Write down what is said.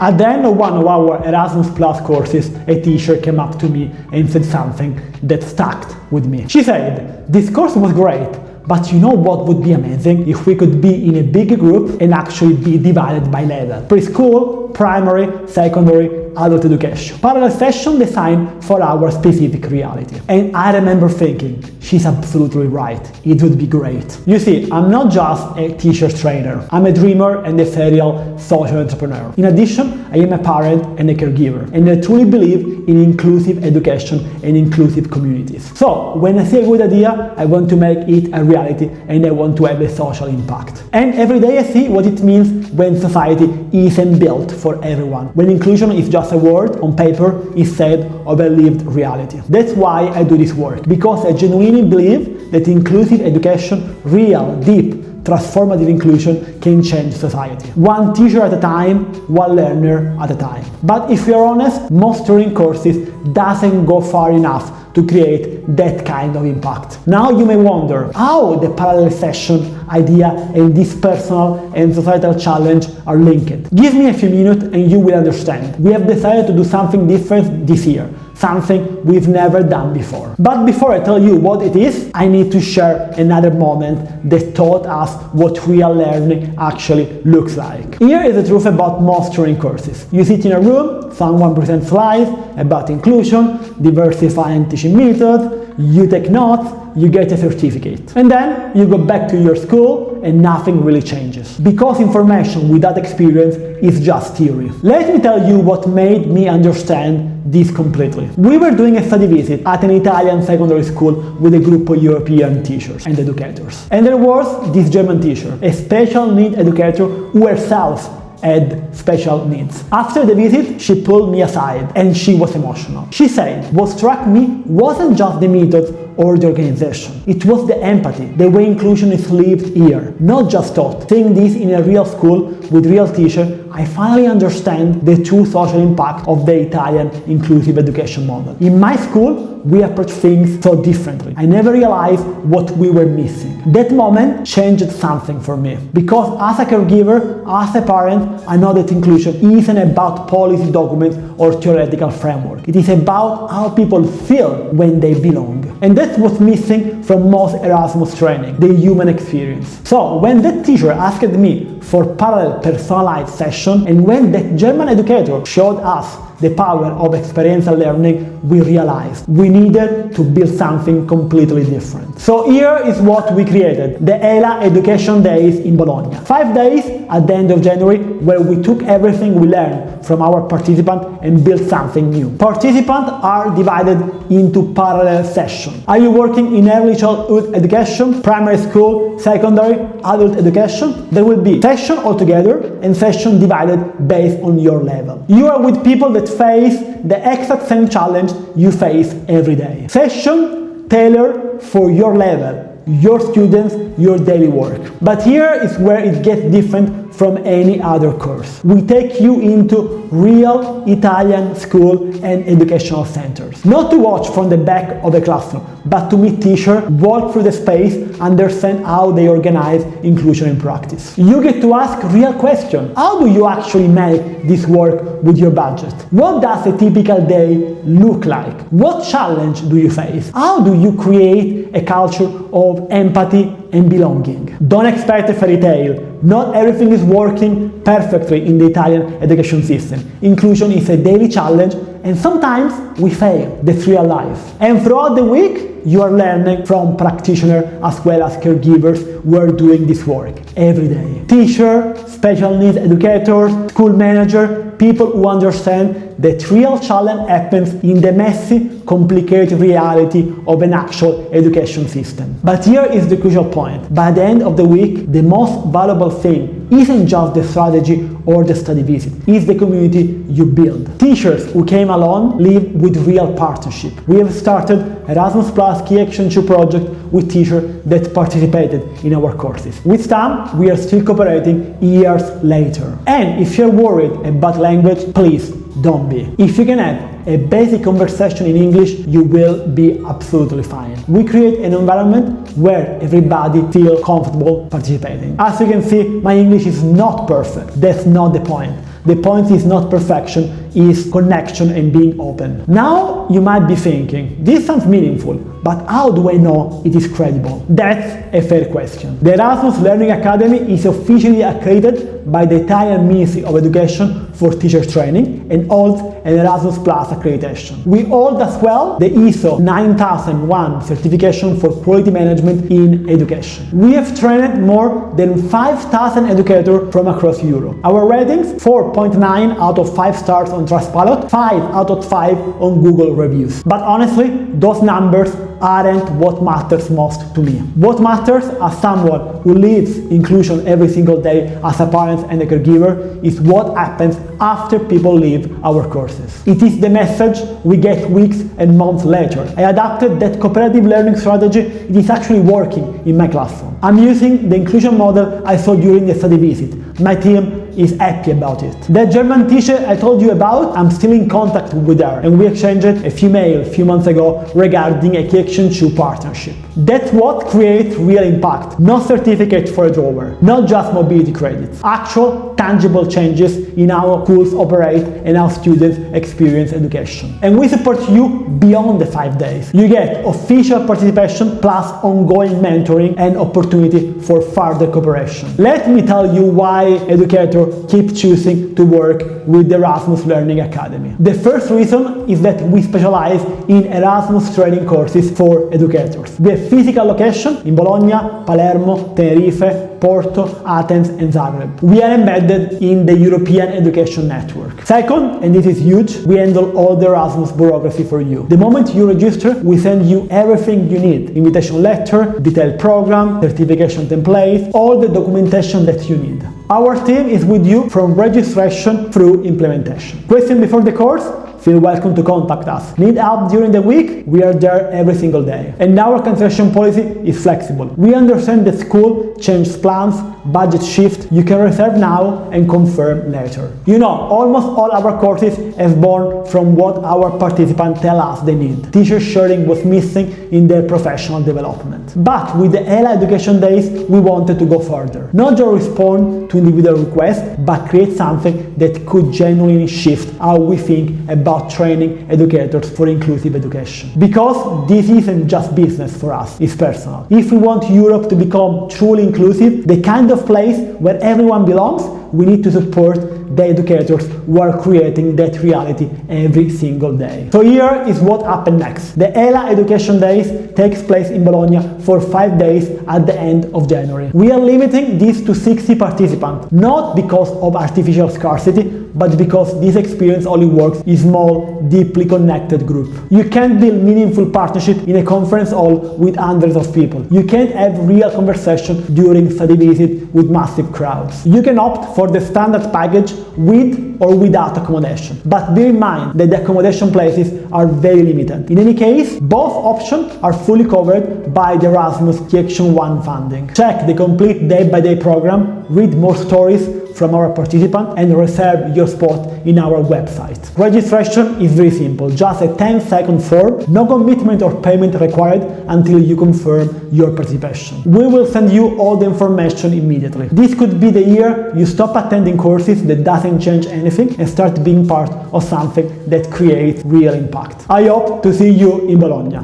At the end of one of our Erasmus Plus courses, a teacher came up to me and said something that stuck with me. She said, "This course was great, but you know what would be amazing? If we could be in a big group and actually be divided by level. Preschool, primary, secondary, adult education. Parallel session designed for our specific reality." And I remember thinking, she's absolutely right. It would be great. You see, I'm not just a teacher's trainer. I'm a dreamer and a serial social entrepreneur. In addition, I am a parent and a caregiver, and I truly believe in inclusive education and inclusive communities. So, when I see a good idea, I want to make it a reality and I want to have a social impact. And every day I see what it means when society isn't built for everyone. When inclusion is just a word on paper instead of a lived reality. That's why I do this work, because I genuinely believe that inclusive education, real, deep, transformative inclusion can change society. One teacher at a time, one learner at a time. But if you're honest, most tutoring courses doesn't go far enough to create that kind of impact. Now you may wonder how the parallel session idea and this personal and societal challenge are linked. Give me a few minutes and you will understand. We have decided to do something different this year, something we've never done before. But before I tell you what it is, I need to share another moment that taught us what real learning actually looks like. Here is the truth about most tutoring courses. You sit in a room, someone presents slides about inclusion, diversifying teaching methods, you take notes, you get a certificate. And then you go back to your school and nothing really changes. Because information without experience is just theory. Let me tell you what made me understand this completely. We were doing a study visit at an Italian secondary school with a group of European teachers and educators. And there was this German teacher, a special needs educator who herself had special needs. After the visit, she pulled me aside and she was emotional. She said, what struck me wasn't just the methods or the organization. It was the empathy, the way inclusion is lived here, not just taught. Seeing this in a real school with real teachers, I finally understand the true social impact of the Italian inclusive education model. In my school, we approach things so differently. I never realized what we were missing. That moment changed something for me. Because as a caregiver, as a parent, I know that inclusion isn't about policy documents or theoretical framework. It is about how people feel when they belong. And that's what's missing from most Erasmus training, the human experience. So when that teacher asked me for parallel personalized session, and when that German educator showed us the power of experiential learning, we realized we needed to build something completely different. So here is what we created, the ELA Educational Days in Bologna. 5 days at the end of January where we took everything we learned from our participants and built something new. Participants are divided into parallel sessions. Are you working in early childhood education, primary school, secondary, adult education? There will be session altogether and session divided based on your level. You are with people that face the exact same challenge you face every day. Session tailored for your level, your students, your daily work. But here is where it gets different from any other course. We take you into real Italian school and educational centers. Not to watch from the back of the classroom, but to meet teachers, walk through the space, understand how they organize inclusion in practice. You get to ask real questions. How do you actually make this work with your budget? What does a typical day look like? What challenge do you face? How do you create a culture of empathy and belonging? Don't expect a fairy tale. Not everything is working perfectly in the Italian education system. Inclusion is a daily challenge and sometimes we fail. That's real life. And throughout the week, you are learning from practitioners as well as caregivers who are doing this work every day. Teachers, special needs educators, school managers, people who understand that real challenge happens in the messy, complicated reality of an actual education system. But here is the crucial point. By the end of the week, the most valuable thing isn't just the strategy or the study visit, it's the community you build. Teachers who came along live with real partnership. We have started Erasmus KA1 project with teachers that participated in our courses. With some, we are still cooperating years later. And if you're worried about language, please don't be. If you can have a basic conversation in English, you will be absolutely fine. We create an environment where everybody feels comfortable participating. As you can see, my English is not perfect. That's not the point. The point is not perfection, is connection and being open. Now you might be thinking, this sounds meaningful, but how do I know it is credible? That's a fair question. The Erasmus Learning Academy is officially accredited by the Italian Ministry of Education for teacher training and holds an Erasmus Plus accreditation. We hold as well the ISO 9001 certification for quality management in education. We have trained more than 5,000 educators from across Europe. Our ratings: 4.9 out of 5 stars on Trustpilot, 5 out of 5 on Google reviews. But honestly, those numbers aren't what matters most to me. What matters as someone who lives inclusion every single day as a parent and a caregiver is what happens after people leave our courses. It is the message we get weeks and months later. I adapted that cooperative learning strategy. It is actually working in my classroom. I'm using the inclusion model I saw during the study visit. My team is happy about it. That German teacher I told you about, I'm still in contact with her, and we exchanged a few mails a few months ago regarding a Key Action 2 partnership. That's what creates real impact. Not certificate for a drawer, not just mobility credits. Actual, tangible changes in how schools operate and how students experience education. And we support you beyond the 5 days. You get official participation plus ongoing mentoring and opportunity for further cooperation. Let me tell you why educators keep choosing to work with the Erasmus Learning Academy. The first reason is that we specialize in Erasmus training courses for educators. The physical location in Bologna, Palermo, Tenerife, Porto, Athens and Zagreb. We are embedded in the European Education Network. Second, and this is huge, we handle all the Erasmus bureaucracy for you. The moment you register, we send you everything you need: invitation letter, detailed program, certification templates, all the documentation that you need. Our team is with you from registration through implementation. Question before the course? Feel welcome to contact us. Need help during the week? We are there every single day. And our cancellation policy is flexible. We understand that school changes plans, budget shift. You can reserve now and confirm later. You know, almost all our courses have born from what our participants tell us they need. Teacher sharing was missing in their professional development. But with the ELA Education Days, we wanted to go further. Not just respond to individual requests, but create something that could genuinely shift how we think about training educators for inclusive education. Because this isn't just business for us, it's personal. If we want Europe to become truly inclusive, the kind of place where everyone belongs, we need to support the educators who are creating that reality every single day. So here is what happened next. The ELA Education Days takes place in Bologna for 5 days at the end of January. We are limiting this to 60 participants, not because of artificial scarcity, but because this experience only works in small, deeply connected group. You can't build meaningful partnership in a conference hall with hundreds of people. You can't have real conversation during study visit with massive crowds. You can opt for the standard package with or without accommodation. But bear in mind that the accommodation places are very limited. In any case, both options are fully covered by the Erasmus Key Action 1 funding. Check the complete day-by-day program, read more stories from our participants and reserve your spot in our website. Registration is very simple, just a 10-second form, no commitment or payment required until you confirm your participation. We will send you all the information immediately. This could be the year you stop attending courses that doesn't change anything and start being part of something that creates real impact. I hope to see you in Bologna.